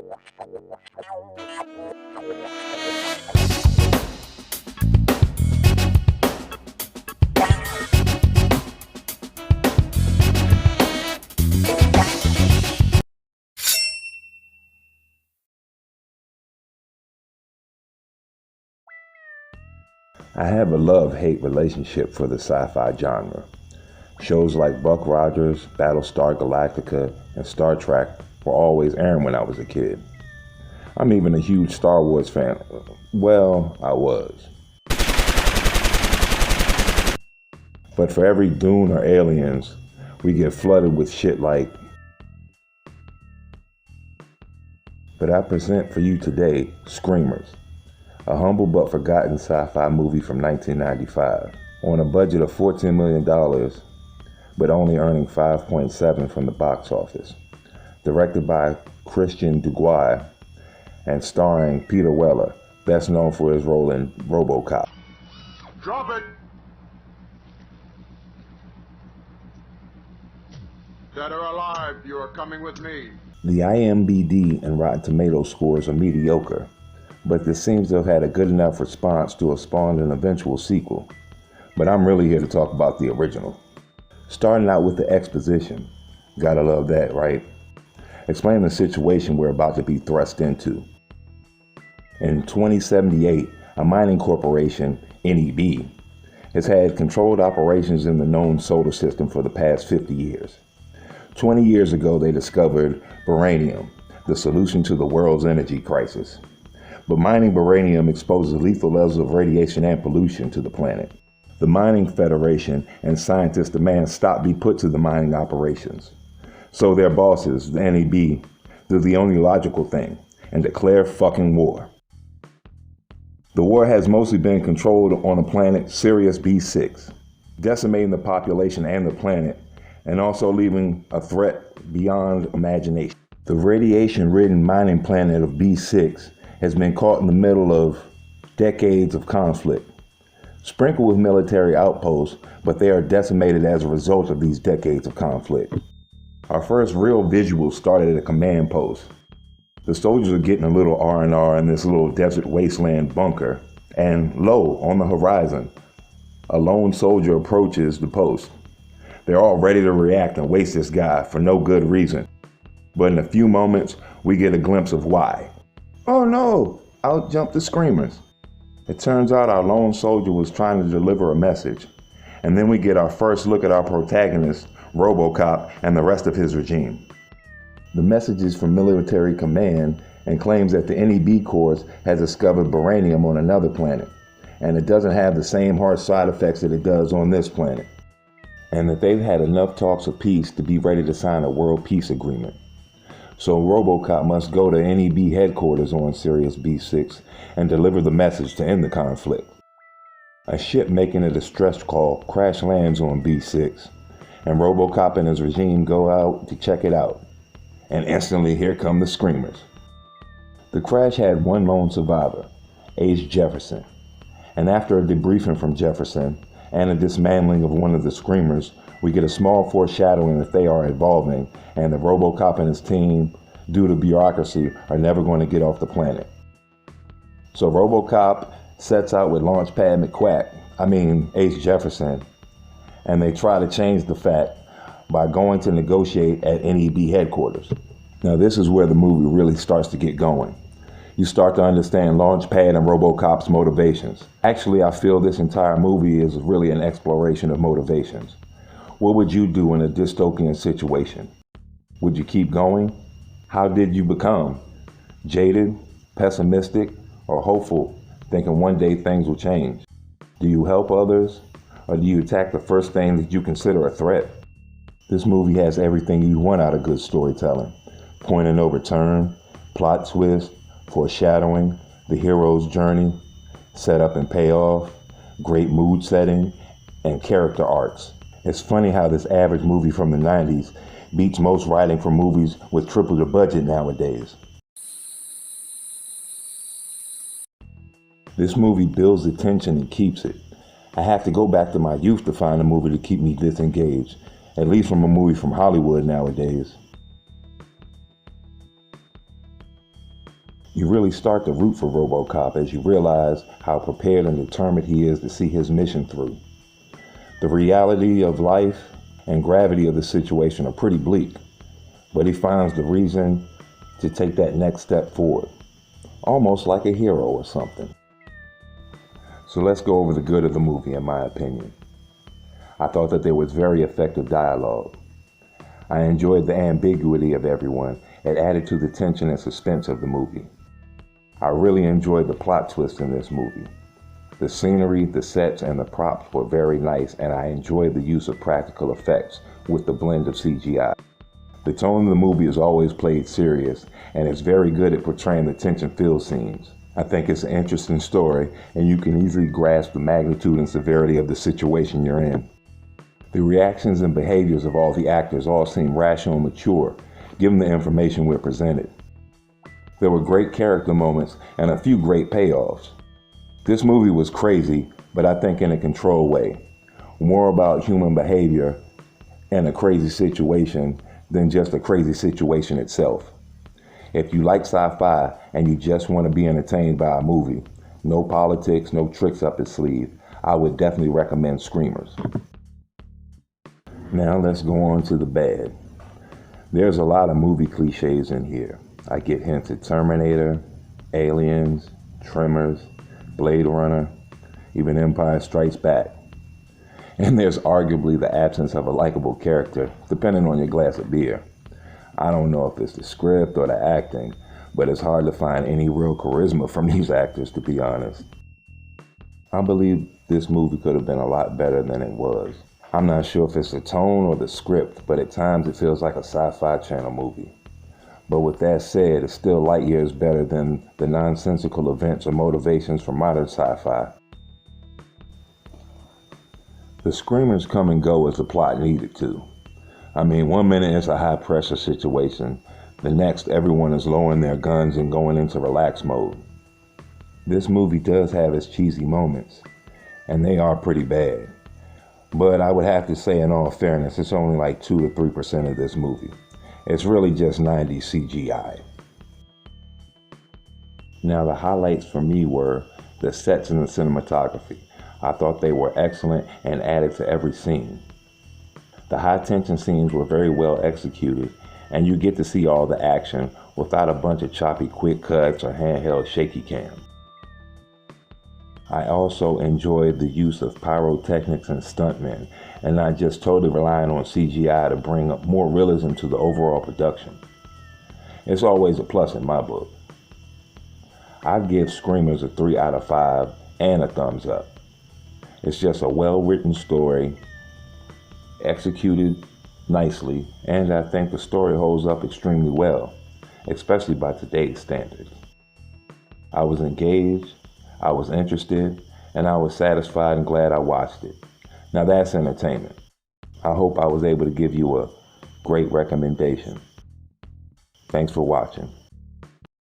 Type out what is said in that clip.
I have a love-hate relationship for the sci-fi genre. Shows like Buck Rogers, Battlestar Galactica, and Star Trek were always airing when I was a kid. I'm even a huge Star Wars fan. Well, I was. But for every Dune or Aliens, we get flooded with shit like. But I present for you today Screamers, a humble but forgotten sci-fi movie from 1995, on a budget of $14 million, but only earning 5.7 from the box office. Directed by Christian Duguay and starring Peter Weller, best known for his role in RoboCop. Drop it! Dead or alive, you are coming with me. The IMDb and Rotten Tomatoes scores are mediocre, but this seems to have had a good enough response to have spawned an eventual sequel. But I'm really here to talk about the original. Starting out with the exposition. Gotta love that, right? Explain the situation we're about to be thrust into. In 2078, a mining corporation, NEB, has had controlled operations in the known solar system for the past 50 years. 20 years ago, they discovered beryllium, the solution to the world's energy crisis. But mining beryllium exposes lethal levels of radiation and pollution to the planet. The Mining Federation and scientists demand stop be put to the mining operations. So their bosses, the NEB, do the only logical thing and declare fucking war. The war has mostly been controlled on a planet, Sirius B6, decimating the population and the planet, and also leaving a threat beyond imagination. The radiation-ridden mining planet of B6 has been caught in the middle of decades of conflict, sprinkled with military outposts, but they are decimated as a result of these decades of conflict. Our first real visual started at a command post. The soldiers are getting a little R&R in this little desert wasteland bunker, and lo, on the horizon, a lone soldier approaches the post. They're all ready to react and waste this guy for no good reason. But in a few moments, we get a glimpse of why. Oh no! Out jump the Screamers. It turns out our lone soldier was trying to deliver a message. And then we get our first look at our protagonist, RoboCop, and the rest of his regime. The message is from military command and claims that the NEB Corps has discovered beryllium on another planet, and it doesn't have the same harsh side effects that it does on this planet, and that they've had enough talks of peace to be ready to sign a world peace agreement. So RoboCop must go to NEB headquarters on Sirius B6 and deliver the message to end the conflict. A ship making a distress call crash lands on B6, and RoboCop and his regime go out to check it out. And instantly here come the Screamers. The crash had one lone survivor, Ace Jefferson. And after a debriefing from Jefferson and a dismantling of one of the Screamers, we get a small foreshadowing that they are evolving and that RoboCop and his team, due to bureaucracy, are never going to get off the planet. So RoboCop sets out with Launchpad Ace Jefferson, and they try to change the fact by going to negotiate at NEB headquarters. Now this is where the movie really starts to get going. You start to understand Launchpad and RoboCop's motivations. Actually, I feel this entire movie is really an exploration of motivations. What would you do in a dystopian situation? Would you keep going? How did you become? Jaded, pessimistic, or hopeful, thinking one day things will change? Do you help others, or do you attack the first thing that you consider a threat? This movie has everything you want out of good storytelling. Point and no return, plot twist, foreshadowing, the hero's journey, setup and payoff, great mood setting, and character arcs. It's funny how this average movie from the 90s beats most writing for movies with triple the budget nowadays. This movie builds the tension and keeps it. I have to go back to my youth to find a movie to keep me disengaged, at least from a movie from Hollywood nowadays. You really start to root for RoboCop as you realize how prepared and determined he is to see his mission through. The reality of life and gravity of the situation are pretty bleak, but he finds the reason to take that next step forward, almost like a hero or something. So let's go over the good of the movie, in my opinion. I thought that there was very effective dialogue. I enjoyed the ambiguity of everyone. It added to the tension and suspense of the movie. I really enjoyed the plot twist in this movie. The scenery, the sets, and the props were very nice, and I enjoyed the use of practical effects with the blend of CGI. The tone of the movie is always played serious, and it's very good at portraying the tension-filled scenes. I think it's an interesting story, and you can easily grasp the magnitude and severity of the situation you're in. The reactions and behaviors of all the actors all seem rational and mature, given the information we're presented. There were great character moments and a few great payoffs. This movie was crazy, but I think in a controlled way. More about human behavior and a crazy situation than just a crazy situation itself. If you like sci-fi and you just want to be entertained by a movie, no politics, no tricks up its sleeve, I would definitely recommend Screamers. Now let's go on to the bad. There's a lot of movie cliches in here. I get hints at Terminator, Aliens, Tremors, Blade Runner, even Empire Strikes Back. And there's arguably the absence of a likable character, depending on your glass of beer. I don't know if it's the script or the acting, but it's hard to find any real charisma from these actors, to be honest. I believe this movie could have been a lot better than it was. I'm not sure if it's the tone or the script, but at times it feels like a sci-fi channel movie. But with that said, it's still light years better than the nonsensical events or motivations from modern sci-fi. The screamers come and go as the plot needed to. I mean, 1 minute it's a high pressure situation. The next, everyone is lowering their guns and going into relax mode. This movie does have its cheesy moments, and they are pretty bad. But I would have to say, in all fairness, it's only like 2 to 3% of this movie. It's really just 90s CGI. Now, the highlights for me were the sets and the cinematography. I thought they were excellent and added to every scene. The high tension scenes were very well executed, and you get to see all the action without a bunch of choppy quick cuts or handheld shaky cam. I also enjoyed the use of pyrotechnics and stuntmen, and not just totally relying on CGI to bring up more realism to the overall production. It's always a plus in my book. I'd give Screamers a 3 out of 5 and a thumbs up. It's just a well-written story, executed nicely, and I think the story holds up extremely well, especially by today's standards. I was engaged, I was interested, and I was satisfied and glad I watched it. Now that's entertainment. I hope I was able to give you a great recommendation. Thanks for watching.